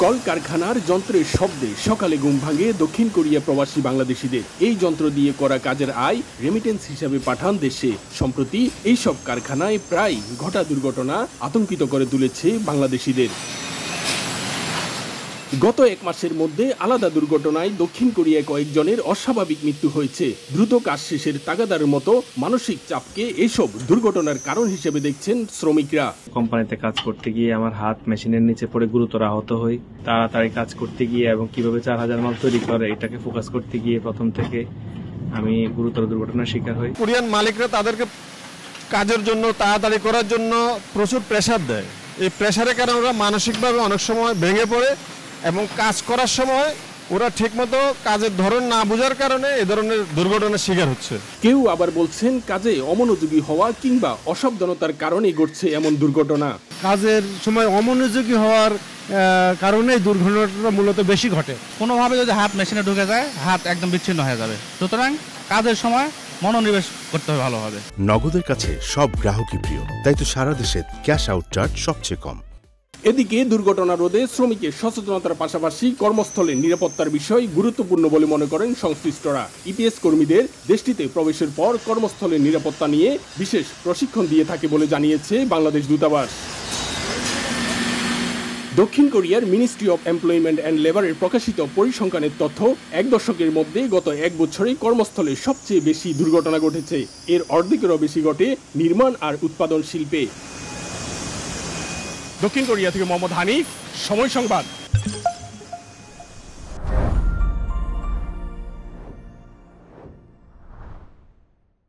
কলকারখানার যন্ত্রের শব্দে সকালে ঘুম ভাঙে দক্ষিণ কোরিয়া প্রবাসী বাংলাদেশিদের। এই যন্ত্র দিয়ে করা কাজের আয় রেমিটেন্স হিসাবে পাঠান দেশে। সম্প্রতি এইসব কারখানায় প্রায় ঘটা দুর্ঘটনা আতঙ্কিত করে তুলেছে বাংলাদেশিদের। গত এক মাসের মধ্যে আলাদা দুর্ঘটনায় দক্ষিণ কোরিয়ায় কয়েকজনের অস্বাভাবিক মৃত্যু হয়েছে। দ্রুত কাজ শেষের তাগাদার মতো মানসিক চাপকে এইসব দুর্ঘটনার কারণ হিসেবে দেখছেন শ্রমিকরা। কোম্পানিতে কাজ করতে গিয়ে আমার হাত মেশিনের নিচে পড়ে গুরুতর আহত হই। তাড়াতাড়ি কাজ করতে গিয়ে এবং কিভাবে 4000 মাল তৈরি করে এটাকে ফোকাস করতে গিয়ে প্রথম থেকে আমি গুরুতর দুর্ঘটনার শিকার হই। কোরিয়ান মালিকরা তাদেরকে কাজের জন্য তাড়াতাড়ি করার জন্য প্রচুর প্রেসার দেয়। এই প্রেসারের কারণে ওরা মানসিকভাবে অনেক সময় ভেঙে পড়ে এবং কাজ করার সময় ওরা ঠিকমতো কাজের ধরন না বোঝার কারণে এই ধরনের দুর্ঘটনার শিকার হচ্ছে। কেউ আবার বলছেন কাজে অমনোযোগী হওয়া কিংবা অসাবধানতার কারণে ঘটছে এমন দুর্ঘটনা। কাজের সময় অমনোযোগী হওয়ার কারণে দুর্ঘটনাটা মূলত বেশি ঘটে। কোনোভাবে যদি হাত মেশিনে ঢুকে যায় হাত একদম বিচ্ছিন্ন হয়ে যাবে। সুতরাং কাজের সময় মনোনিবেশ করতে হবে ভালোভাবে। নগদের কাছে সব গ্রাহকই প্রিয়, তাই তো সারা দেশে ক্যাশ আউট চার্জ সবচেয়ে কম। এদিকে দুর্ঘটনা রোধে শ্রমিকের সচেতনতার পাশাপাশি কর্মস্থলের নিরাপত্তার বিষয় গুরুত্বপূর্ণ বলে মনে করেন সংশ্লিষ্টরা। ইপিএস কর্মীদের দেশটিতে প্রবেশের পর কর্মস্থলের নিরাপত্তা নিয়ে বিশেষ প্রশিক্ষণ দিয়ে থাকে বলে জানিয়েছে বাংলাদেশ দূতাবাস। দক্ষিণ কোরিয়ার মিনিস্ট্রি অব এমপ্লয়মেন্ট অ্যান্ড লেবারের প্রকাশিত পরিসংখ্যানের তথ্য, এক দশকের মধ্যে গত এক বছরে কর্মস্থলে সবচেয়ে বেশি দুর্ঘটনা ঘটেছে। এর অর্ধেকেরও বেশি ঘটে নির্মাণ আর উৎপাদন শিল্পে। দক্ষিণ কোরিয়া থেকে মোহাম্মদ হানিফ, সময় সংবাদ।